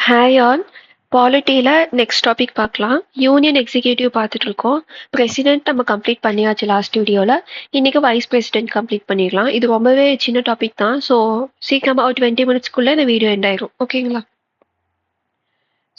Hi all. பாலிட்டியில் next topic பார்க்கலாம். Union executive பார்த்துட்டு இருக்கோம். பிரசிடென்ட் நம்ம கம்ப்ளீட் பண்ணியாச்சு லாஸ்ட் வீடியோவில். இன்றைக்கி வைஸ் பிரசிடென்ட் கம்ப்ளீட் பண்ணிடலாம். இது ரொம்பவே சின்ன டாபிக் தான். ஸோ சீக்கிரமாக ஒரு 20 மினிட்ஸ்க்குள்ளே இந்த வீடியோ எண்ட் ஆயிரும். ஓகேங்களா?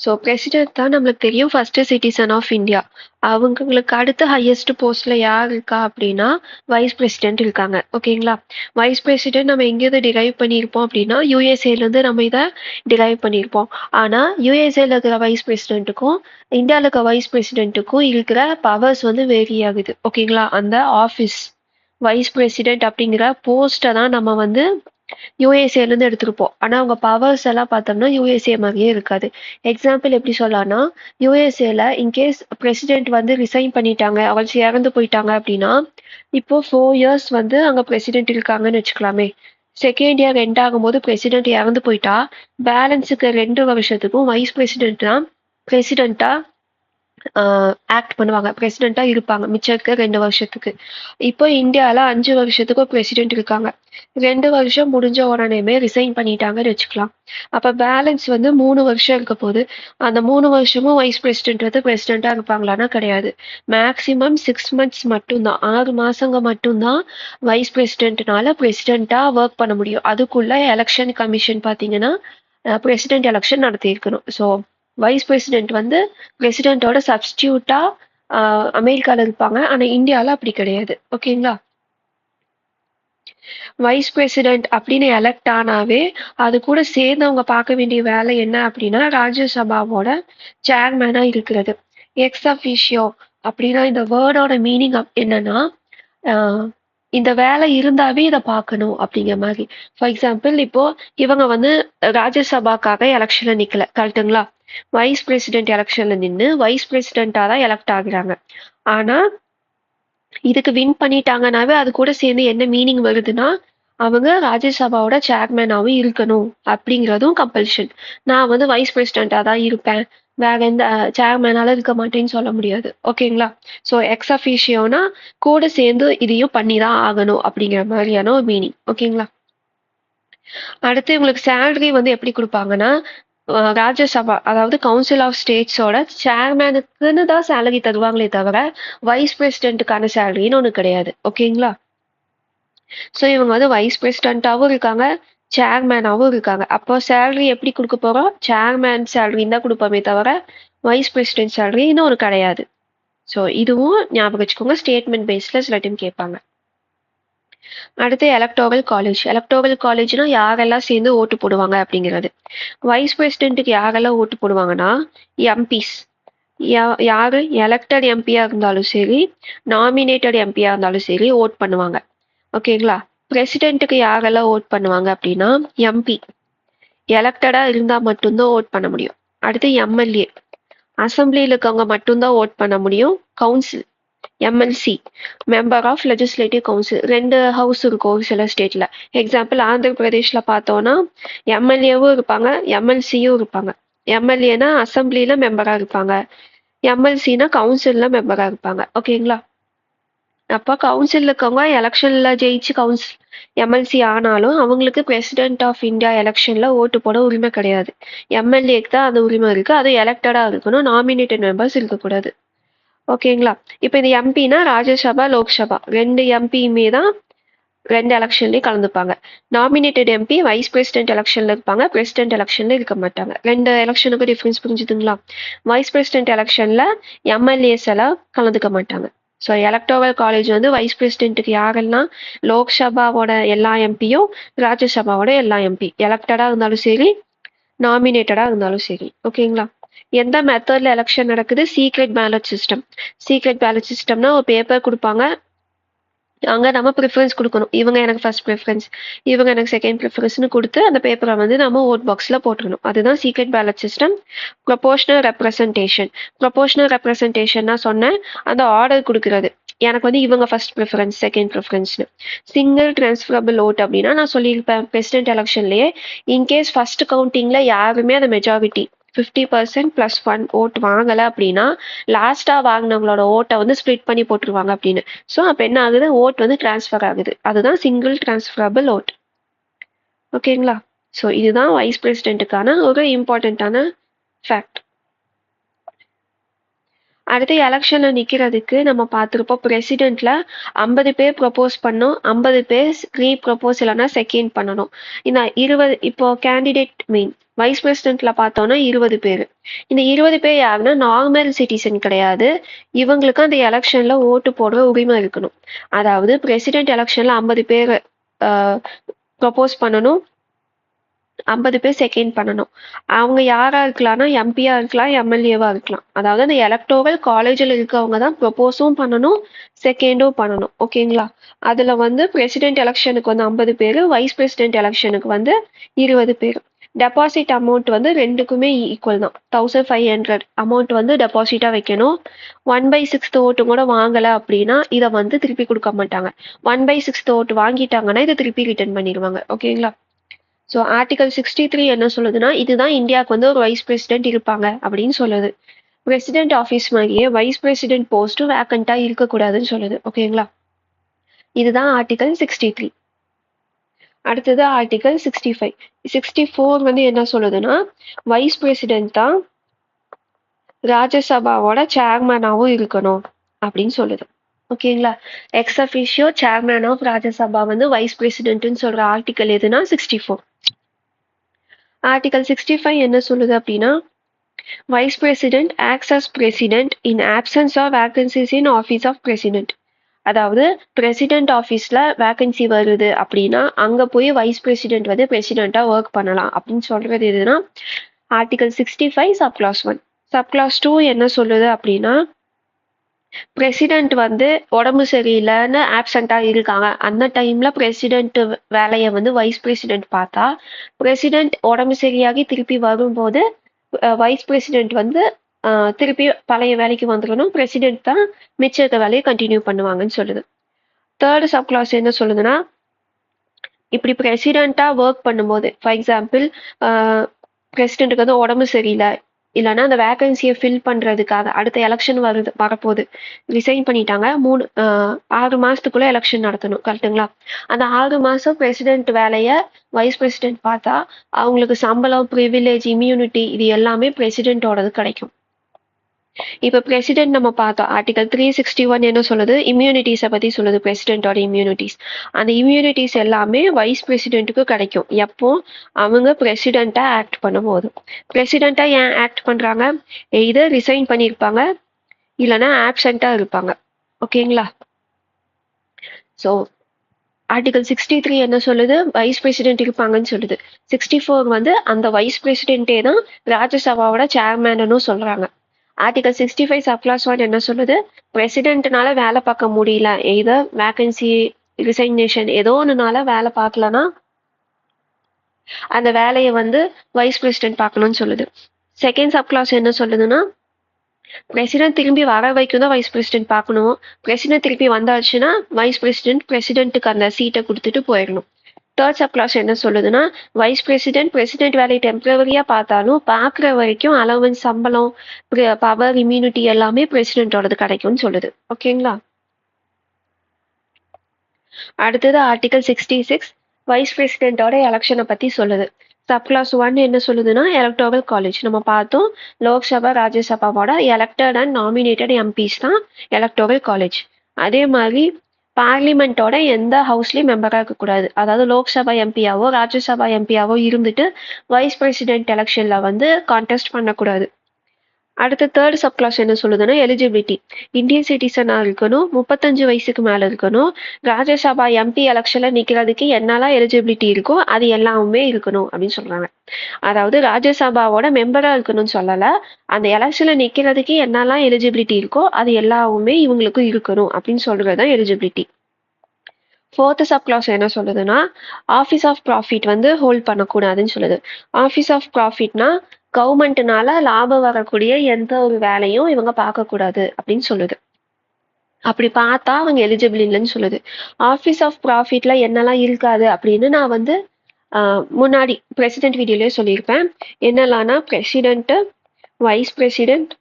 ஸோ பிரசிடென்ட் தான் நம்மளுக்கு தெரியும் ஃபர்ஸ்ட் சிட்டிசன் ஆஃப் இந்தியா. அவங்களுக்கு அடுத்து ஹையஸ்ட் போஸ்ட்ல யார் இருக்கா அப்படின்னா வைஸ் பிரசிடென்ட் இருக்காங்க. ஓகேங்களா? வைஸ் பிரசிடென்ட் நம்ம எங்கேயாவது டிரைவ் பண்ணியிருப்போம் அப்படின்னா யூஎஸ்ஏலேருந்து நம்ம இதை டிரைவ் பண்ணியிருப்போம். ஆனால் யூஎஸ்ஏல இருக்கிற வைஸ் பிரசிடென்ட்டுக்கும் இந்தியாவில் இருக்கிற வைஸ் பிரசிடென்ட்டுக்கும் இருக்கிற பவர்ஸ் வந்து வேரி ஆகுது. ஓகேங்களா? அந்த ஆஃபீஸ் வைஸ் பிரசிடென்ட் அப்படிங்கிற போஸ்ட்டை தான் நம்ம வந்து யூஎஸ்ஏலேருந்து எடுத்திருப்போம். ஆனால் அவங்க பவர்ஸ் எல்லாம் பார்த்தோம்னா யூஎஸ்ஏ மாதிரியே இருக்காது. எக்ஸாம்பிள் எப்படி சொல்லலாம்னா யூஎஸ்ஏல இன்கேஸ் பிரசிடென்ட் வந்து ரிசைன் பண்ணிட்டாங்க, அவங்க இறந்து போயிட்டாங்க அப்படின்னா இப்போ 4 இயர்ஸ் வந்து அங்கே பிரசிடென்ட் இருக்காங்கன்னு வச்சுக்கலாமே. செகண்ட் இயர் எண்ட் ஆகும்போது பிரசிடென்ட் இறந்து போயிட்டா பேலன்ஸுக்கு 2 வருஷத்துக்கும் வைஸ் பிரசிடென்ட் தான் பிரசிடென்ட்டா ஆக்ட் பண்ணுவாங்க, பிரசிடென்ட்டா இருப்பாங்க மிச்சம் இருக்க 2 வருஷத்துக்கு. இப்போ இந்தியாவில் 5 வருஷத்துக்கு பிரசிடென்ட் இருக்காங்க. 2 வருஷம் முடிஞ்ச உடனேமே ரிசைன் பண்ணிட்டாங்கன்னு வச்சுக்கலாம். அப்போ பேலன்ஸ் வந்து 3 வருஷம் இருக்க போது அந்த 3 வருஷமும் வைஸ் பிரசிடென்ட் வந்து பிரசிடென்ட்டாக இருப்பாங்களான்னா கிடையாது. மேக்சிமம் 6 மந்த்ஸ் மட்டும்தான், 6 மாசங்க மட்டும்தான் வைஸ் பிரசிடென்ட்னால பிரசிடென்ட்டாக ஒர்க் பண்ண முடியும். அதுக்குள்ள எலெக்ஷன் கமிஷன் பார்த்தீங்கன்னா பிரசிடென்ட் எலெக்ஷன் நடத்தியிருக்கணும். ஸோ வைஸ் பிரசிடென்ட் வந்து பிரசிடென்ட்டோட சப்ஸ்டியூட்டா அமெரிக்காவில் இருப்பாங்க. ஆனால் இந்தியாவில் அப்படி கிடையாது. ஓகேங்களா? வைஸ் பிரசிடென்ட் அப்படின்னு எலெக்ட் ஆனாவே அது கூட சேர்ந்து அவங்க பார்க்க வேண்டிய வேலை என்ன அப்படின்னா ராஜ்யசபாவோட சேர்மேனா இருக்கிறது. எக்ஸ் அஃபிஷியோ அப்படின்னா இந்த வேர்டோட மீனிங் என்னன்னா இந்த வேலை இருந்தாவே இதை பார்க்கணும் அப்படிங்கிற மாதிரி. ஃபார் எக்ஸாம்பிள் இப்போ இவங்க வந்து ராஜ்யசபாக்காக எலெக்ஷன்ல நிக்கல, கரெக்டுங்களா? வைஸ் பிரசிடென்ட் எலெக்ஷன்ல நின்று வைஸ் பிரசிடென்ட்டா தான் எலெக்ட் ஆகுறாங்க. ஆனா இதுக்கு வின் பண்ணிட்டாங்கன்னாவே அது கூட சேர்ந்து என்ன மீனிங் வருதுன்னா அவங்க ராஜ்யசபாவோட சேர்மேனாவும் இருக்கணும் அப்படிங்கிறதும் கம்பல்ஷன். நான் வந்து வைஸ் பிரசிடென்ட்டா தான் இருப்பேன், வேற எந்த சேர்மேனால இருக்க மாட்டேன்னு சொல்ல முடியாது. ஓகேங்களா? ஸோ எக்ஸ் அஃபிஷியோனா கூட சேர்ந்து இதையும் பண்ணி தான் ஆகணும் அப்படிங்கிற மாதிரியான ஒரு மீனிங். ஓகேங்களா? அடுத்து இவங்களுக்கு சேலரி வந்து எப்படி கொடுப்பாங்கன்னா ராஜ்யசபா அதாவது கவுன்சில் ஆஃப் ஸ்டேட்ஸோட சேர்மேனுக்குன்னு தான் சேலரி தருவாங்களே தவிர வைஸ் பிரசிடென்ட்டுக்கான சேலரின்னு ஒன்று கிடையாது. ஓகேங்களா? ஸோ இவங்க வந்து வைஸ் பிரசிடென்ட்டாகவும் இருக்காங்க, சேர்மேனாகவும் இருக்காங்க. அப்போ சேலரி எப்படி கொடுக்க போகிறோம்? சேர்மேன் சேலரின்னு தான் கொடுப்போமே தவிர வைஸ் பிரசிடென்ட் சேலரி இன்னும் ஒரு கிடையாது. ஸோ இதுவும் ஞாபகம் வச்சுக்கோங்க, ஸ்டேட்மெண்ட் பேஸில் சில டைம் கேட்பாங்க. அடுத்து எலக்டோரல் காலேஜ். எலக்டோரல் காலேஜ்னா யாரெல்லாம் சேர்ந்து ஓட்டு போடுவாங்க அப்படிங்கிறது. வைஸ் பிரசிடென்ட்டுக்கு யாரெல்லாம் ஓட்டு போடுவாங்கன்னா எம்பிஸ், யாரு எலெக்டட் எம்பியா இருந்தாலும் சரி, நாமினேட்டட் எம்பியா இருந்தாலும் சரி ஓட் பண்ணுவாங்க. ஓகேங்களா? பிரசிடென்ட்டுக்கு யாரெல்லாம் ஓட் பண்ணுவாங்க அப்படின்னா எம்பி, எலெக்டடா இருந்தா மட்டும்தான் ஓட் பண்ண முடியும். அடுத்து எம்எல்ஏ, அசம்பிளியில் இருக்கவங்க மட்டும்தான் ஓட் பண்ண முடியும். Council MLC, member of legislative council, 2 house இருக்கும் ஒரு சில ஸ்டேட்ல. எக்ஸாம்பிள் ஆந்திர பிரதேஷ்ல பார்த்தோம்னா எம்எல்ஏவும் இருப்பாங்க, எம்எல்சியும் இருப்பாங்க. எம்எல்ஏனா அசம்பிளியில மெம்பரா இருப்பாங்க, எம்எல்சினா கவுன்சில்ல மெம்பரா இருப்பாங்க. ஓகேங்களா? அப்போ கவுன்சில் இருக்கவங்க எலெக்ஷன்ல ஜெயிச்சு கவுன்சில் எம்எல்சி ஆனாலும் அவங்களுக்கு பிரசிடென்ட் ஆஃப் இந்தியா எலெக்ஷன்ல ஓட்டு போட உரிமை கிடையாது. எம்எல்ஏக்கு தான் அந்த உரிமை இருக்கு. அது எலெக்டடா இருக்கணும், நாமினேட்டட் மெம்பர்ஸ் இருக்கக்கூடாது. ஓகேங்களா? இப்போ இந்த எம்பினா ராஜ்யசபா லோக்சபா 2 எம்பியுமே தான் 2 எலெக்ஷன்லயும் கலந்துப்பாங்க. நாமினேட்டட் எம்பி வைஸ் பிரசிடென்ட் எலெக்ஷன்ல இருப்பாங்க, பிரசிடென்ட் எலெக்ஷன்ல இருக்க மாட்டாங்க. 2 எலெக்ஷனுக்கு டிஃபரன்ஸ் புரிஞ்சுதுங்களா? வைஸ் பிரசிடென்ட் எலெக்ஷன்ல எம்எல்ஏஸ் எல்லாம் கலந்துக்க மாட்டாங்க. ஸோ எலக்டோரல் காலேஜ் வந்து வைஸ் பிரசிடென்ட்டுக்கு யாரெல்லாம் லோக்சபாவோட எல்லா எம்பியும் ராஜ்யசபாவோட எல்லா எம்பி, எலெக்டடா இருந்தாலும் சரி நாமினேட்டடா இருந்தாலும் சரி. ஓகேங்களா? எந்த மெத்தட்ல எலெக்ஷன் நடக்குது? Secret ballot system. Secret ballot சிஸ்டம்னா ஒரு பேப்பர் கொடுப்பாங்க, அங்கே நம்ம ப்ரிஃபரன்ஸ் கொடுக்கணும். இவங்க எனக்கு ஃபர்ஸ்ட் ப்ரிஃபரன்ஸ், இவங்க எனக்கு செகண்ட் ப்ரிஃபரன்ஸ்னு கொடுத்து அந்த பேப்பரை வந்து நம்ம ஓட் பாக்ஸில் போட்டுருணும். அதுதான் secret ballot system. Proportional representation. Proportional ரெப்ரசன்டேஷன்னா சொன்னேன், அந்த ஆர்டர் கொடுக்குறது. எனக்கு வந்து இவங்க ஃபர்ஸ்ட் ப்ரிஃபரன்ஸ் செகண்ட் ப்ரிஃபரன்ஸ்னு. சிங்கிள் டிரான்ஸ்ஃபரபிள் ஓட் அப்படின்னா நான் சொல்லியிருப்பேன் பிரசிடென்ட் எலெக்ஷன்லேயே இன்கேஸ் ஃபர்ஸ்ட் கவுண்டிங்கில் யாருமே அந்த மெஜாரிட்டி 50% + 1 ஓட் வாங்கலை அப்படின்னா லாஸ்ட்டாக வாங்கினவங்களோட ஓட்டை வந்து ஸ்ப்ளிட் பண்ணி போட்டுருவாங்க அப்படின்னு. ஸோ அப்போ என்ன ஆகுது? ஓட் வந்து டிரான்ஸ்ஃபர் ஆகுது. அதுதான் சிங்கிள் டிரான்ஸ்ஃபரபிள் ஓட். ஓகேங்களா? ஸோ இதுதான் வைஸ் பிரசிடென்ட்டுக்கான ஒரு இம்பார்ட்டண்ட்டான ஃபேக்ட். அடுத்து எலெக்ஷன்ல நிக்கிறதுக்கு நம்ம பார்த்துருப்போம், பிரசிடென்ட்ல 50 பேர் ப்ரொபோஸ் பண்ணணும், 50 பேர் ப்ரொபோஸ் இல்லைன்னா செகண்ட் பண்ணணும். இந்த 20 இப்போ கேண்டிடேட் வைஸ் பிரசிடென்ட்ல பார்த்தோம்னா 20 பேர். இந்த 20 பேர் யாருன்னா நார்மல் சிட்டிசன் கிடையாது. இவங்களுக்கு அந்த எலெக்ஷன்ல ஓட்டு போடுற உரிமை இருக்கணும். அதாவது பிரசிடென்ட் எலெக்ஷன்ல 50 பேர் ப்ரொபோஸ் பண்ணணும், 50 பேர் செகண்ட் பண்ணணும். அவங்க யாரா இருக்கலாம்னா எம்பியா இருக்கலாம், எம்எல்ஏவா இருக்கலாம். அதாவது அந்த எலக்டோரல் காலேஜில் இருக்கவங்க தான் ப்ரொபோஸும் பண்ணணும், செகண்டும் பண்ணணும். ஓகேங்களா? அதுல வந்து பிரசிடென்ட் எலெக்ஷனுக்கு வந்து 50 பேர், வைஸ் பிரசிடென்ட் எலெக்ஷனுக்கு வந்து 20 பேர். டெபாசிட் அமௌண்ட் வந்து ரெண்டுக்குமே ஈக்குவல் தான். 1500 அமௌண்ட் வந்து டெபாசிட்டா வைக்கணும். 1/6 ஓட்டு கூட வாங்கல அப்படின்னா இதை வந்து திருப்பி கொடுக்க மாட்டாங்க. 1/6 ஓட்டு வாங்கிட்டாங்கன்னா இதை திருப்பி ரிட்டர்ன் பண்ணிடுவாங்க. ஓகேங்களா? ஸோ ஆர்டிகல் 63 என்ன சொல்லுதுன்னா, இதுதான் இந்தியாவுக்கு வந்து ஒரு வைஸ் பிரசிடென்ட் இருப்பாங்க அப்படின்னு சொல்லுது. பிரசிடென்ட் ஆஃபீஸ் மாதிரியே வைஸ் பிரசிடென்ட் போஸ்ட்டும் வேக்கண்டா இருக்கக்கூடாதுன்னு சொல்லுது. ஓகேங்களா? இதுதான் ஆர்டிகல் 63. அடுத்தது ஆர்டிகல் 65. 64 வந்து என்ன சொல்லுதுன்னா, வைஸ் பிரசிடென்ட் தான் ராஜ்யசபாவோட சேர்மனாவும் இருக்கணும் அப்படின்னு சொல்லுது. ஓகேங்களா? Ex officio chairman of Rajya Sabha வந்து வைஸ் பிரசிடென்ட்னு சொல்ற ஆர்டிகல் எதுனா 64. ஆர்டிகல் 65 என்ன சொல்லுது அப்படின்னா, vice president acts as president in absence of vacancies in office of president. அதாவது பிரசிடென்ட் ஆஃபீஸில் வேகன்சி வருது அப்படின்னா அங்கே போய் வைஸ் பிரசிடென்ட் வந்து பிரசிடெண்ட்டாக ஒர்க் பண்ணலாம் அப்படின்னு சொல்கிறது எதுனா ஆர்டிகல் 65 சப்கிளாஸ் 1. சப்கிளாஸ் 2 என்ன சொல்லுது அப்படின்னா, பிரசிடென்ட் வந்து உடம்பு சரியில்லைன்னு ஆப்சண்டா இருக்காங்க, அந்த டைம்ல பிரசிடென்ட் வேலையை வந்து வைஸ் பிரசிடென்ட் பார்த்தா, பிரசிடென்ட் உடம்பு சரியாகி திருப்பி வரும்போது வைஸ் பிரசிடென்ட் வந்து திருப்பி பழைய வேலைக்கு வந்துடணும், பிரசிடென்ட் தான் மிச்ச வேலையை கண்டினியூ பண்ணுவாங்கன்னு சொல்லுது. தேர்ட் சப்கிளாஸ் என்ன சொல்லுதுன்னா, இப்படி பிரசிடென்ட்டா ஒர்க் பண்ணும்போது, ஃபார் எக்ஸாம்பிள் பிரசிடென்ட்டுக்கு வந்து உடம்பு சரியில்லை, இல்லைன்னா அந்த வேகன்சியை ஃபில் பண்றதுக்காக அடுத்த எலெக்ஷன் வரப்போகுது, ரிசைன் பண்ணிட்டாங்க, 6 மாசத்துக்குள்ள எலெக்ஷன் நடத்தணும், கரெக்டுங்களா? அந்த 6 மாசம் பிரசிடென்ட் வேலையை வைஸ் பிரசிடென்ட் பார்த்தா அவங்களுக்கு சம்பளம், ப்ரிவிலேஜ், இம்யூனிட்டி இது எல்லாமே பிரசிடென்ட்டோடது கிடைக்கும். இப்போ பிரசிடென்ட் நம்ம பார்த்தோம், ஆர்டிகல் 361 என்ன சொல்லுது, இம்யூனிட்டிஸை பத்தி சொல்லுது, பிரசிடென்ட்டோட இம்யூனிட்டிஸ். அந்த இம்யூனிட்டிஸ் எல்லாமே வைஸ் பிரசிடென்ட்டுக்கு கிடைக்கும் எப்போ அவங்க பிரசிடென்ட்டா ஆக்ட் பண்ணும்போது. பிரசிடென்ட்டா ஏன் ஆக்ட் பண்றாங்க, எய்தர் ரிசைன் பண்ணியிருப்பாங்க இல்லைன்னா ஆப்சென்ட்டா இருப்பாங்க. ஓகேங்களா? ஸோ ஆர்டிகல் 63 என்ன சொல்லுது, வைஸ் பிரசிடென்ட் இருப்பாங்கன்னு சொல்லுது. 64 வந்து அந்த வைஸ் பிரசிடென்ட்டே தான் ராஜ்யசபாவோட சேர்மேன்னு சொல்றாங்க. ஆர்டிகல் 65 சப்கிளாஸ் 1 என்ன சொல்லுது, பிரசிடென்ட்னால வேலை பார்க்க முடியல, எய்தர் வேகன்சி, ரிசைனேஷன் ஏதோ ஒன்றுனால வேலை பார்க்கலன்னா அந்த வேலையை வந்து வைஸ் பிரசிடென்ட் பார்க்கணும்னு சொல்லுது. செகண்ட் சப்கிளாஸ் என்ன சொல்லுதுன்னா, பிரசிடென்ட் திரும்பி வர வரைக்கும் தான் வைஸ் பிரசிடென்ட் பார்க்கணும், பிரசிடென்ட் திருப்பி வந்தாச்சுன்னா வைஸ் பிரசிடென்ட்டுக்கு அந்த சீட்டை கொடுத்துட்டு போயிடணும். தேர்ட் சப்கிளாஸ் என்ன சொல்லுதுன்னா, வைஸ் பிரசிடென்ட் வேலையை டெம்பரவரியா பார்த்தாலும் பார்க்குற வரைக்கும் அலவன்ஸ், சம்பளம், பவர், இம்யூனிட்டி எல்லாமே பிரசிடென்ட்டோடது கிடைக்கும்னு சொல்லுது. ஓகேங்களா? அடுத்தது ஆர்டிகல் 66 வைஸ் பிரசிடென்ட்டோட எலெக்ஷனை பத்தி சொல்லுது. சப்கிளாஸ் 1 என்ன சொல்லுதுன்னா, எலக்டோரல் காலேஜ் நம்ம பார்த்தோம், லோக்சபா ராஜ்யசபாவோட எலெக்டட் அண்ட் நாமினேட்டட் எம்பிஸ் தான் எலக்டோரல் காலேஜ். அதே மாதிரி பார்லிமெண்ட்டோட எந்த ஹவுஸ்லயும் மெம்பரா இருக்கக்கூடாது. அதாவது லோக்சபா எம்பியாவோ ராஜ்யசபா எம்பியாவோ இருந்துட்டு வைஸ் பிரசிடென்ட் எலெக்ஷன்ல வந்து கான்டெஸ்ட் பண்ணக்கூடாது. அடுத்த தேர்ட் சப்கிளாஸ் என்ன சொல்லுதுன்னா, எலிஜிபிலிட்டி இந்தியன் சிட்டிசனா இருக்கணும், 35 வயசுக்கு மேல இருக்கணும், ராஜ்யசபா எம்பி எலெக்ஷன்ல நிக்கிறதுக்கு என்னெல்லாம் எலிஜிபிலிட்டி இருக்கோ அது எல்லாமே இருக்கணும் அப்படின்னு சொல்றாங்க. அதாவது ராஜ்யசபாவோட மெம்பரா இருக்கணும்னு சொல்லல, அந்த எலெக்ஷன்ல நிக்கிறதுக்கு என்னெல்லாம் எலிஜிபிலிட்டி இருக்கோ அது எல்லாமே இவங்களுக்கு இருக்கணும் அப்படின்னு சொல்றதுதான் எலிஜிபிலிட்டி. ஃபோர்த் சப்கிளாஸ் என்ன சொல்லுதுன்னா, ஆஃபீஸ் ஆஃப் ப்ராஃபிட் வந்து ஹோல்ட் பண்ணக்கூடாதுன்னு சொல்லுது. ஆஃபீஸ் ஆஃப் ப்ராஃபிட்னா கவர்மெண்ட்னால லாபம் வரக்கூடிய எந்த ஒரு வேலையும் இவங்க பார்க்கக்கூடாது அப்படின்னு சொல்லுது. அப்படி பார்த்தா அவங்க எலிஜிபிள் இல்லைன்னு சொல்லுது. ஆஃபீஸ் ஆஃப் ப்ராஃபிட்ல என்னெல்லாம் இருக்காது அப்படின்னு நான் வந்து முன்னாடி பிரசிடென்ட் வீடியோலயே சொல்லியிருப்பேன். என்னெல்லாம்னா பிரசிடென்ட், வைஸ் பிரசிடென்ட்,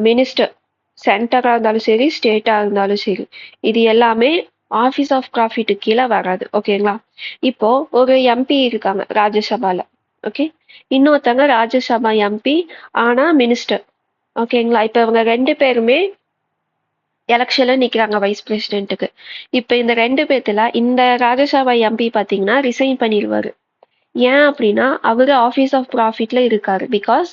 மினிஸ்டர், சென்டரா இருந்தாலும் சரி, ஸ்டேட்டா இருந்தாலும் சரி, இது எல்லாமே ஆஃபீஸ் ஆஃப் ப்ராஃபிட் கீழே வராது. ஓகேங்களா? இப்போ ஒரு எம்பி இருக்காங்க ராஜ்யசபால, ஓகே. இன்னொருத்தங்க ராஜ்யசபா எம்பி ஆனா மினிஸ்டர். ஓகேங்களா. இப்ப இவங்க 2 பேருமே எலெக்ஷன்ல நிக்கிறாங்க வைஸ் பிரசிடென்ட்டுக்கு. இப்ப இந்த 2 பேத்துல இந்த ராஜ்யசபா எம்பி பாத்தீங்கன்னா ரிசைன் பண்ணிடுவாரு. ஏன் அப்படின்னா அவரு ஆஃபீஸ் ஆஃப் ப்ராஃபிட்ல இருக்காரு. பிகாஸ்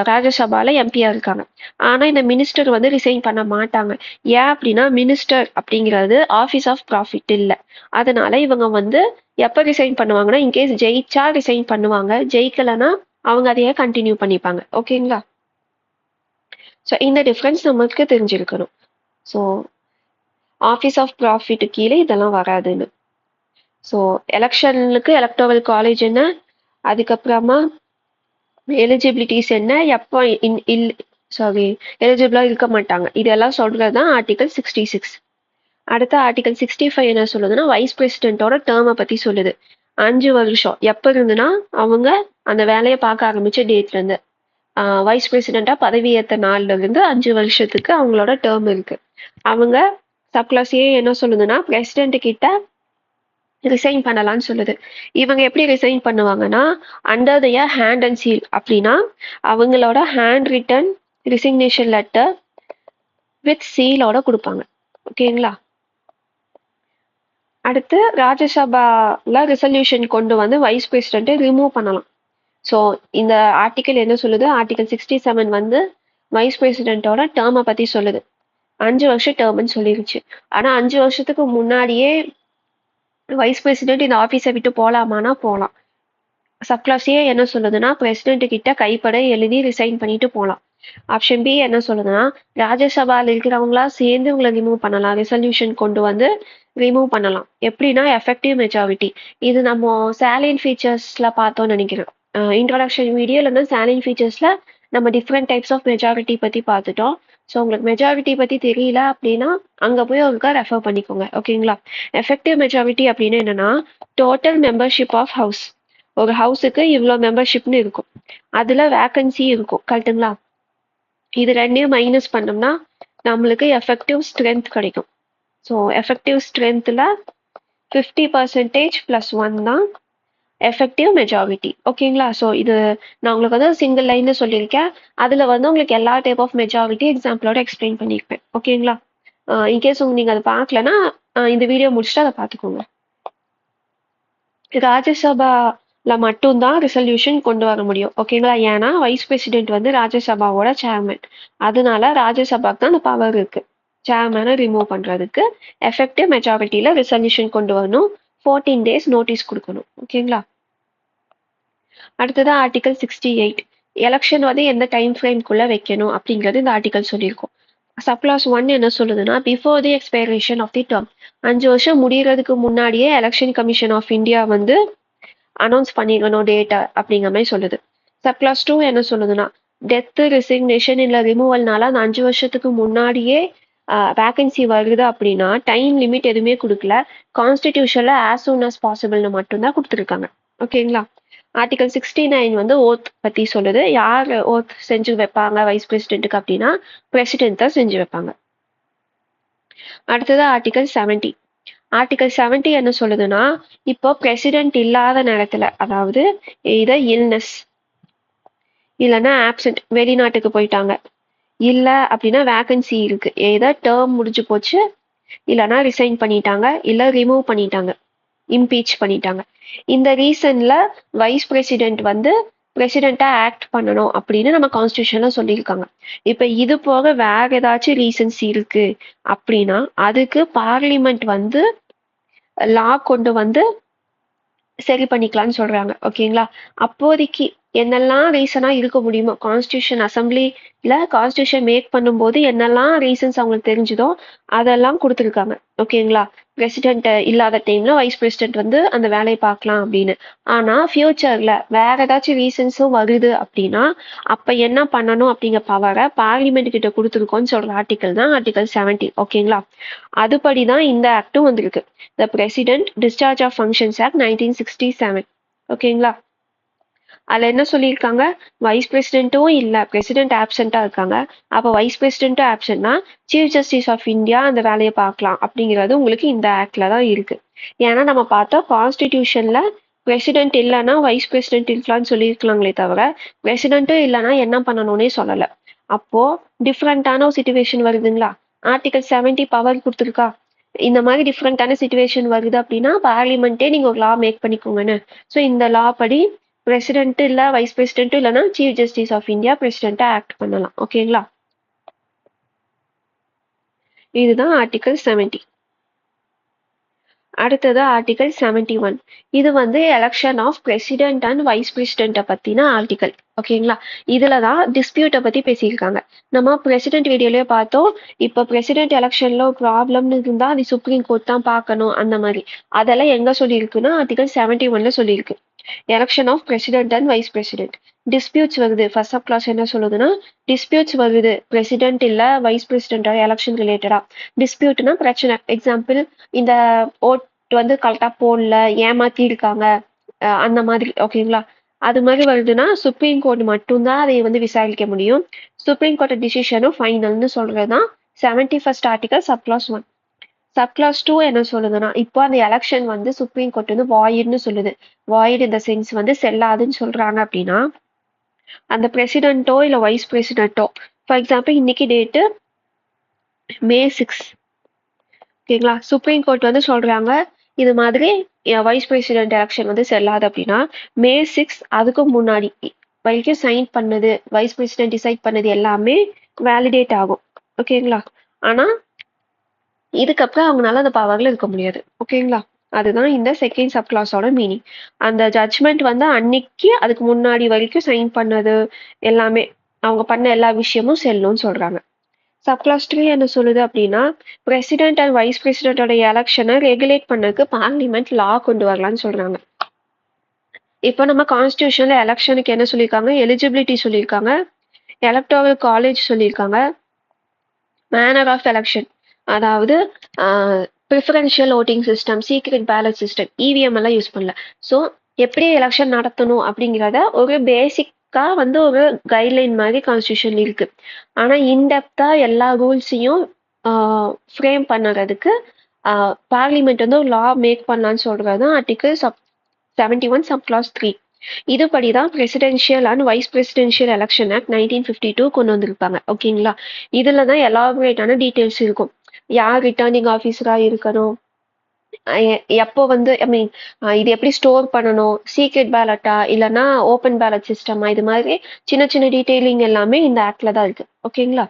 ராஜ்யசபால எம்பியா இருக்காங்க. ஆனா இந்த மினிஸ்டர் வந்து ரிசைன் பண்ண மாட்டாங்க. ஏன் அப்படின்னா மினிஸ்டர் அப்படிங்கிறது ஆஃபீஸ் ஆஃப் ப்ராஃபிட் இல்ல. அதனால இவங்க வந்து எப்ப ரிசைன் பண்ணுவாங்கன்னா இன்கேஸ் ஜெயிச்சா ரிசைன் பண்ணுவாங்க. ஜெயிக்கலன்னா அவங்க அதையே கண்டினியூ பண்ணிப்பாங்க. ஓகேங்களா. ஸோ இந்த டிஃபரன்ஸ் நமக்கு தெரிஞ்சிருக்கணும். ஸோ ஆஃபீஸ் ஆஃப் ப்ராஃபிட் கீழே இதெல்லாம் வராதுன்னு. ஸோ எலெக்ஷனுக்கு எலக்டோரல் காலேஜ் என்ன, அதுக்கப்புறமா எலிஜிபிலிட்டிஸ் என்ன, எப்போ எலிஜிபிளா இருக்க மாட்டாங்க, இதெல்லாம் சொல்றது தான் ஆர்டிகல் 66. அடுத்த ஆர்டிகல் 65 என்ன சொல்லுதுன்னா வைஸ் பிரசிடென்ட்டோட டேர்மை பத்தி சொல்லுது. 5 வருஷம் எப்ப இருந்துன்னா அவங்க அந்த வேலையை பார்க்க ஆரம்பிச்ச டேட்ல இருந்து வைஸ் பிரசிடென்ட்டா பதவியேற்ற நாள்ல இருந்து 5 வருஷத்துக்கு அவங்களோட டேர்ம் இருக்கு. அவங்க சப்கிளாஸ் ஏ என்ன சொல்லுதுன்னா பிரசிடென்ட் கிட்ட ரிசைன் பண்ணலாம்னு சொல்லுது. இவங்க எப்படி ரிசைன் பண்ணுவாங்கன்னா under the hand and seal. அப்படின்னா அவங்களோட hand written resignation letter with சீலோட கொடுப்பாங்க. ஓகேங்களா. அடுத்து ராஜ்யசபால ரெசல்யூஷன் கொண்டு வந்து வைஸ் பிரசிடென்ட்டை ரிமூவ் பண்ணலாம். ஸோ இந்த ஆர்டிக்கல் என்ன சொல்லுது, ஆர்டிகல் 67 வந்து வைஸ் பிரசிடென்ட்டோட டேர்மை பத்தி சொல்லுது. 5 வருஷம் டேர்ம்னு சொல்லிருச்சு. ஆனா 5 வருஷத்துக்கு முன்னாடியே வைஸ் பிரசிடென்ட் இந்த ஆபீஸை விட்டு போலாமானா போலாம். சப்கிளாஸ் ஏ என்ன சொல்லுதுன்னா பிரசிடென்ட் கிட்ட கைப்பட எழுதி ரிசைன் பண்ணிட்டு போலாம். ஆப்ஷன் பி என்ன சொல்லுதுன்னா ராஜ்யசபால இருக்கிறவங்களா சேர்ந்து உங்களை ரிமூவ் பண்ணலாம், ரெசல்யூஷன் கொண்டு வந்து ரிமூவ் பண்ணலாம். எப்படின்னா எஃபெக்டிவ் மெஜாரிட்டி. இது நம்ம சேலின் ஃபீச்சர்ஸ்ல பார்த்தோம்னு நினைக்கிறேன். இன்ட்ரோடக்ஷன் வீடியோல இருந்து சேலின் ஃபீச்சர்ஸ்ல நம்ம டிஃப்ரெண்ட் டைப்ஸ் ஆஃப் மெஜாரிட்டி பத்தி பார்த்துட்டோம். ஸோ உங்களுக்கு மெஜாரிட்டி பத்தி தெரியல அப்படின்னா அங்க போய் ஒருக்கா ரெஃபர் பண்ணிக்கோங்க. ஓகேங்களா. எஃபெக்டிவ் மெஜாரிட்டி அப்படின்னு என்னன்னா டோட்டல் மெம்பர்ஷிப் ஆஃப் ஹவுஸ். ஒரு ஹவுஸுக்கு இவ்வளோ மெம்பர்ஷிப்னு இருக்கும், அதுல வேக்கன்சி இருக்கும். கரெக்டுங்களா. இது ரெண்டையும் மைனஸ் பண்ணோம்னா நம்மளுக்கு எஃபெக்டிவ் ஸ்ட்ரென்த் கிடைக்கும். ஸோ எஃபெக்டிவ் ஸ்ட்ரென்த்ல 50% + 1 தான் எஃபெக்டிவ் மெஜாரிட்டி. ஓகேங்களா. ஸோ இது நான் உங்களுக்கு வந்து சிங்கிள் லைன்ல சொல்லியிருக்கேன். அதுல வந்து உங்களுக்கு எல்லா டைப் ஆஃப் மெஜாரிட்டி எக்ஸாம்பிளோட எக்ஸ்பிளைன் பண்ணியிருப்பேன். ஓகேங்களா. இன்கேஸ் நீங்க அதை பார்க்கலன்னா இந்த வீடியோ முடிச்சுட்டு அதை பார்த்துக்கோங்க. ராஜ்யசபால மட்டும்தான் ரெசல்யூஷன் கொண்டு வர முடியும். ஓகேங்களா. ஏன்னா வைஸ் பிரசிடென்ட் வந்து ராஜ்யசபாவோட சேர்மன். அதனால ராஜ்யசபாக்கு தான் அந்த பவர் இருக்கு சேர்மனை ரிமூவ் பண்றதுக்கு. எஃபெக்டிவ் மெஜாரிட்டியில ரெசல்யூஷன் கொண்டு வரணும். 14 days நோட்டீஸ் கொடுக்கணும். ஓகேங்களா. அடுத்தது ஆர்டிகல் 68. எலெக்ஷன் வந்து எந்த டைம் ஃப்ரேம்குள்ள வைக்கணும் அப்படிங்கிறது இந்த ஆர்டிகல் சொல்லியிருக்கோம். சப்ளாஸ் 1 என்ன சொல்லுதுன்னா before the expiration of the term. 5 வருஷம் முடியறதுக்கு முன்னாடியே எலெக்ஷன் கமிஷன் ஆஃப் இந்தியா வந்து அனௌன்ஸ் பண்ணிடணும் டேட்டா அப்படிங்கிற மாதிரி சொல்லுது. சப்ளாஸ் 2 என்ன சொல்லுதுன்னா டெத்து, ரெசிக்னேஷன் இல்லை ரிமூவல்னால அந்த 5 வருஷத்துக்கு முன்னாடியே வேகன்சி வருது அப்படின்னா டைம் லிமிட் எதுவுமே கொடுக்கல. கான்ஸ்டிடியூஷன்ல ஆஸ் சூன் அஸ் பாசிபிள்னு மட்டும்தான் கொடுத்துருக்காங்க. ஓகேங்களா. ஆர்டிகல் 69 வந்து ஓத் பத்தி சொல்லுது. யார் ஓத் செஞ்சு வைப்பாங்க வைஸ் பிரசிடென்ட்டுக்கு அப்படின்னா பிரசிடென்ட் தான் செஞ்சு வைப்பாங்க. அடுத்தது ஆர்டிகல் 70. ஆர்டிகல் 70 என்ன சொல்லுதுன்னா இப்போ பிரசிடென்ட் இல்லாத நேரத்துல, அதாவது இத இல்னஸ் இல்லைன்னா ஆப்சென்ட், வெளிநாட்டுக்கு போயிட்டாங்க, இல்ல அப்படின்னா வேகன்சி இருக்கு, ஏதோ டேர்ம் முடிஞ்சு போச்சு, இல்லைன்னா ரிசைன் பண்ணிட்டாங்க, இல்ல ரிமூவ் பண்ணிட்டாங்க, இம்பீச் பண்ணிட்டாங்க. இந்த ரீசன்ல வைஸ் பிரசிடென்ட் வந்து பிரசிடென்ட்டா ஆக்ட் பண்ணணும் அப்படின்னு நம்ம கான்ஸ்டியூஷன்ல சொல்லியிருக்காங்க. இப்ப இது போக வேற ஏதாச்சும் ரீசன்ஸ் இருக்கு அப்படின்னா அதுக்கு பார்லிமெண்ட் வந்து லா கொண்டு வந்து சரி பண்ணிக்கலாம்னு சொல்றாங்க. ஓகேங்களா. அப்போதைக்கு என்னெல்லாம் ரீசனா இருக்க முடியுமோ கான்ஸ்டியூஷன் அசம்பிளில கான்ஸ்டியூஷன் மேக் பண்ணும்போது என்னெல்லாம் ரீசன்ஸ் அவங்களுக்கு தெரிஞ்சுதோ அதெல்லாம் கொடுத்துருக்காங்க. ஓகேங்களா. பிரசிடென்ட் இல்லாத டைம்ல வைஸ் பிரசிடென்ட் வந்து அந்த வேலையை பார்க்கலாம் அப்படின்னு. ஆனா ஃபியூச்சர்ல வேற ஏதாச்சும் ரீசன்ஸும் வருது அப்படின்னா அப்ப என்ன பண்ணணும் அப்படிங்கிற பவரை பார்லிமெண்ட் கிட்ட கொடுத்துருக்கோம்னு சொல்ற ஆர்டிகல் தான் ஆர்டிகல் 70. ஓகேங்களா. அதுபடிதான் இந்த ஆக்டும் வந்திருக்கு. The president discharge of functions act 1967. ஓகேங்களா. அதுல என்ன சொல்லியிருக்காங்க, வைஸ் பிரசிடென்ட்டும் இல்ல பிரசிடென்ட் ஆப்சென்டா இருக்காங்க, அப்ப வைஸ் பிரசிடென்ட்டும் ஆப்சென்ட்னா சீஃப் ஜஸ்டிஸ் ஆஃப் இந்தியா அந்த வேலையை பார்க்கலாம் அப்படிங்கிறது உங்களுக்கு இந்த ஆக்ட்ல தான் இருக்கு. ஏன்னா நம்ம பார்த்தோம் கான்ஸ்டிடியூஷன்ல பிரசிடென்ட் இல்லைன்னா வைஸ் பிரசிடென்ட் இருக்கலாம்னு சொல்லியிருக்கலாங்களே தவிர பிரசிடென்ட்டும் இல்லைன்னா என்ன பண்ணணும்னே சொல்லலை. அப்போ டிஃப்ரெண்டான ஒரு சுச்சுவேஷன் வருதுங்களா, ஆர்டிகல் 70 பவர் கொடுத்துருக்கா. இந்த மாதிரி டிஃப்ரெண்டான சுச்சுவேஷன் வருது அப்படின்னா பார்லிமெண்ட்டே நீங்க ஒரு லா மேக் பண்ணிக்கோங்கன்னு. ஸோ இந்த லா படி பிரசிடென்ட் இல்ல வைஸ் பிரசிடென்ட்டும் இல்லைன்னா சீஃப் ஜஸ்டிஸ் ஆஃப் இந்தியா பிரசிடென்ட்டா ஆக்ட் பண்ணலாம். ஓகேங்களா, இதுதான் ஆர்டிகல் 70. அடுத்தது ஆர்டிகல் 71. இது வந்து election of president and vice பிரசிடென்ட்டை பத்தின ஆர்டிகல். ஓகேங்களா, இதுல தான் டிஸ்பியூட்டை பத்தி பேசியிருக்காங்க. நம்ம பிரசிடென்ட் வீடியோலயே பார்த்தோம். இப்போ பிரசிடென்ட் எலெக்ஷன்ல ஒரு ப்ராப்ளம்னு இருந்தா அது சுப்ரீம் கோர்ட் தான் பார்க்கணும் அந்த மாதிரி. அதெல்லாம் எங்க சொல்லியிருக்குன்னா ஆர்டிகல் 71ல சொல்லியிருக்கு. Election of president and vice president disputes வருது. ஃபர்ஸ்ட் ஆஃப் கிளாஸ் என்ன சொல்லுதுன்னா டிஸ்பியூட்ஸ் வருது பிரசிடென்ட் இல்ல வைஸ் பிரசிடென்ட் எலெக்ஷன் ரிலேட்டடா. டிஸ்பியூட்னா பிரச்சனை. எக்ஸாம்பிள், இந்த ஓட் வந்து கரெக்டா போடல, ஏமாத்தி இருக்காங்க, அந்த மாதிரி. ஓகேங்களா, அது மாதிரி வருதுன்னா சுப்ரீம் கோர்ட் மட்டும்தான் அதை வந்து விசாரிக்க முடியும். சுப்ரீம் கோர்ட் டிசிஷனும் ஃபைனல்னு சொல்றதுதான் 71st ஆர்டிகல் சப்கிளாஸ் 1. சப்கிளாஸ் 2 என்ன சொல்லுதுன்னா இப்போ அந்த எலெக்ஷன் வந்து சுப்ரீம் கோர்ட் வந்து வாயிட்னு சொல்லுது. வாயிட் இந்த சென்ஸ் வந்து செல்லாதுன்னு சொல்றாங்க அப்படின்னா அந்த பிரசிடென்ட்டோ இல்ல வைஸ் பிரசிடென்ட்டோ, ஃபார் எக்ஸாம்பிள் இன்னைக்கு டேட்டு May 6. ஓகேங்களா, சுப்ரீம் கோர்ட் வந்து சொல்றாங்க இது மாதிரி வைஸ் பிரசிடென்ட் எலெக்ஷன் வந்து செல்லாது அப்படின்னா May 6 அதுக்கு முன்னாடி வரைக்கும் சைன் பண்ணது வைஸ் பிரசிடென்ட் டிசைட் பண்ணது எல்லாமே வேலிடேட் ஆகும். ஓகேங்களா, ஆனா இதுக்கப்புறம் அவங்களால அந்த பவர்ல இருக்க முடியாது. ஓகேங்களா, அதுதான் இந்த செகண்ட் சப் கிளாஸோட மீனிங். அந்த ஜட்ஜ்மெண்ட் வந்து அன்னைக்கு அதுக்கு முன்னாடி வரைக்கும் சைன் பண்ணது எல்லாமே அவங்க பண்ண எல்லா விஷயமும் செல்லும்னு சொல்றாங்க. சப் கிளாஸ் 3 என்ன சொல்லுது அப்படின்னா பிரசிடென்ட் அண்ட் வைஸ் பிரசிடென்டோட எலெக்ஷனை ரெகுலேட் பண்ணதுக்கு பார்லிமெண்ட் லா கொண்டு வரலாம்னு சொல்றாங்க. இப்போ நம்ம கான்ஸ்டியூஷன்ல எலெக்ஷனுக்கு என்ன சொல்லியிருக்காங்க, எலிஜிபிலிட்டி சொல்லியிருக்காங்க, எலக்டோரல் காலேஜ் சொல்லியிருக்காங்க, மேனர் ஆஃப் எலெக்ஷன் அதாவது preferential voting system, secret ballot system, EVM எல்லாம் யூஸ் பண்ணல. ஸோ எப்படி எலெக்ஷன் நடத்தணும் அப்படிங்கிறத ஒரு பேசிக்கா வந்து ஒரு கைட்லைன் மாதிரி கான்ஸ்டியூஷன் இருக்கு. ஆனா இன்டெப்தா எல்லா ரூல்ஸையும் ஃப்ரேம் பண்ணுறதுக்கு பார்லிமெண்ட் வந்து ஒரு லா மேக் பண்ணலான்னு சொல்றது தான் ஆர்டிகல் 71 சப் கிளாஸ் 3. இதுபடி தான் presidential and vice presidential election act 1952 கொண்டு வந்திருப்பாங்க. ஓகேங்களா, இதுல தான் எலாபரேட்டான டீட்டெயில்ஸ் இருக்கும். யார் ரிட்டர்னிங் ஆஃபீஸரா இருக்கணும், எப்போ வந்து ஐ மீன் இது எப்படி ஸ்டோர் பண்ணணும், சீக்ரெட் பேலட்டா இல்லைன்னா ஓப்பன் பேலட் சிஸ்டமா, இது மாதிரி சின்ன சின்ன டீட்டெயிலிங் எல்லாமே இந்த ஆக்ட்ல தான் இருக்கு. ஓகேங்களா,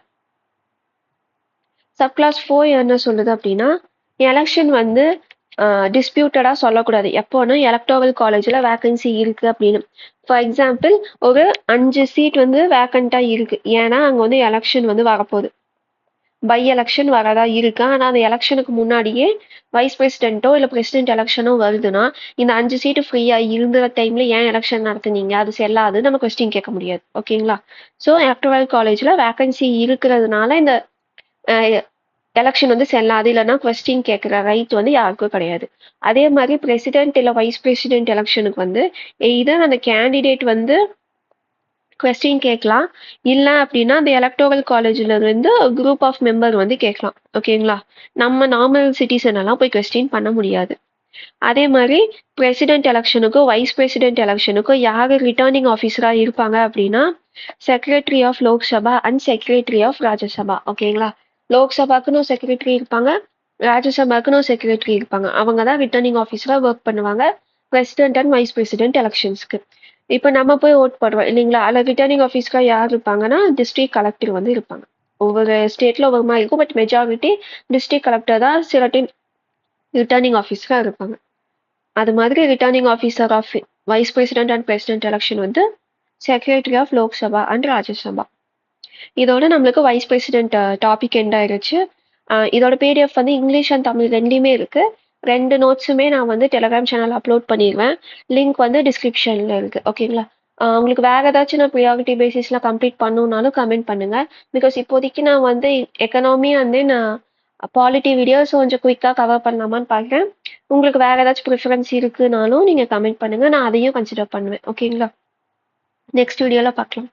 சப் கிளாஸ் 4 என்ன சொல்லுது அப்படின்னா எலெக்ஷன் வந்து டிஸ்பியூட்டடா சொல்லக்கூடாது. எப்போனா எலக்டோரல் காலேஜ்ல வேகன்சி இருக்கு அப்படின்னு. ஃபார் எக்ஸாம்பிள், ஒரு 5 சீட் வந்து வேக்கண்டா இருக்கு, ஏன்னா அங்க வந்து எலெக்ஷன் வந்து வரப்போகுது, பை எலெக்ஷன் வரதா இருக்கு. ஆனா அந்த எலெக்ஷனுக்கு முன்னாடியே வைஸ் பிரசிடென்ட்டோ இல்ல பிரசிடென்ட் எலெக்ஷனோ வருதுன்னா இந்த 5 சீட்டு ஃப்ரீயா இருந்த டைம்ல ஏன் எலெக்ஷன் நடத்துனீங்க, அது செல்லாது, நம்ம கொஸ்டின் கேட்க முடியாது. ஓகேங்களா, ஸோ எலக்டோரல் காலேஜ்ல வேகன்சி இருக்கிறதுனால இந்த எலெக்ஷன் வந்து செல்லாது, இல்லைன்னா கொஸ்டின் கேட்குற ரைட் வந்து யாருக்கும் கிடையாது. அதே மாதிரி பிரசிடென்ட் இல்லை வைஸ் பிரசிடென்ட் எலெக்ஷனுக்கு வந்து எய்தர் அந்த கேண்டிடேட் வந்து கொஸ்டின் கேட்கலாம், இல்லை அப்படின்னா அந்த எலக்டோரல் காலேஜ்ல இருந்து குரூப் ஆஃப் மெம்பர் வந்து கேட்கலாம். ஓகேங்களா, நம்ம நார்மல் சிட்டிசன் எல்லாம் போய் கொஸ்டின் பண்ண முடியாது. அதே மாதிரி பிரசிடென்ட் எலெக்ஷனுக்கும் வைஸ் பிரசிடென்ட் எலெக்ஷனுக்கும் யார் ரிட்டர்னிங் ஆஃபீஸரா இருப்பாங்க அப்படின்னா secretary of Lok Sabha and secretary of Rajya Sabha. ஓகேங்களா, லோக்சபாக்குன்னு ஒரு செக்ரட்டரி இருப்பாங்க, ராஜ்யசபாக்குன்னு ஒரு செக்ரட்டரி இருப்பாங்க. அவங்க தான் ரிட்டர்னிங் ஆஃபீஸரா ஒர்க் பண்ணுவாங்க பிரசிடென்ட் அண்ட் வைஸ் பிரசிடென்ட் எலெக்ஷன்ஸ்க்கு. இப்போ நம்ம போய் ஓட் போடுறோம் இல்லைங்களா, அதில் ரிட்டர்னிங் ஆஃபீஸரா யார் இருப்பாங்கன்னா டிஸ்ட்ரிக்ட் கலெக்டர் வந்து இருப்பாங்க. ஒவ்வொரு ஸ்டேட்ல ஒவ்வொரு மாதிரி இருக்கும், பட் மெஜாரிட்டி டிஸ்ட்ரிக்ட் கலெக்டர் தான் சில டைம் ரிட்டர்னிங் ஆஃபீஸரா இருப்பாங்க. அது மாதிரி returning officer of vice president and president election வந்து secretary of Lok Sabha and Rajya Sabha. இதோட நம்மளுக்கு வைஸ் பிரசிடென்ட் டாபிக் எண்ட் ஆயிடுச்சு. இதோட பிடிஎஃப் வந்து இங்கிலீஷ் அண்ட் தமிழ் ரெண்டுமே இருக்கு. 2 நோட்ஸுமே நான் வந்து டெலிகிராம் சேனல் அப்லோட் பண்ணிடுவேன். லிங்க் வந்து டிஸ்கிரிப்ஷன்ல இருக்கு. ஓகேங்களா, உங்களுக்கு வேற ஏதாச்சும் நான் ப்ரியாரிட்டி பேசிஸ்ல கம்ப்ளீட் பண்ணணும்னாலும் கமெண்ட் பண்ணுங்க. பிகாஸ் இப்போதைக்கு நான் வந்து எக்கனாமி வந்து நான் பாலிட்டி வீடியோஸ் கொஞ்சம் குயிக்காக கவர் பண்ணலாமான்னு பார்க்குறேன். உங்களுக்கு வேற ஏதாச்சும் ப்ரிஃபரன்ஸ் இருக்குனாலும் நீங்க கமெண்ட் பண்ணுங்க, நான் அதையும் கன்சிடர் பண்ணுவேன். ஓகேங்களா, நெக்ஸ்ட் வீடியோல பார்க்கலாம்.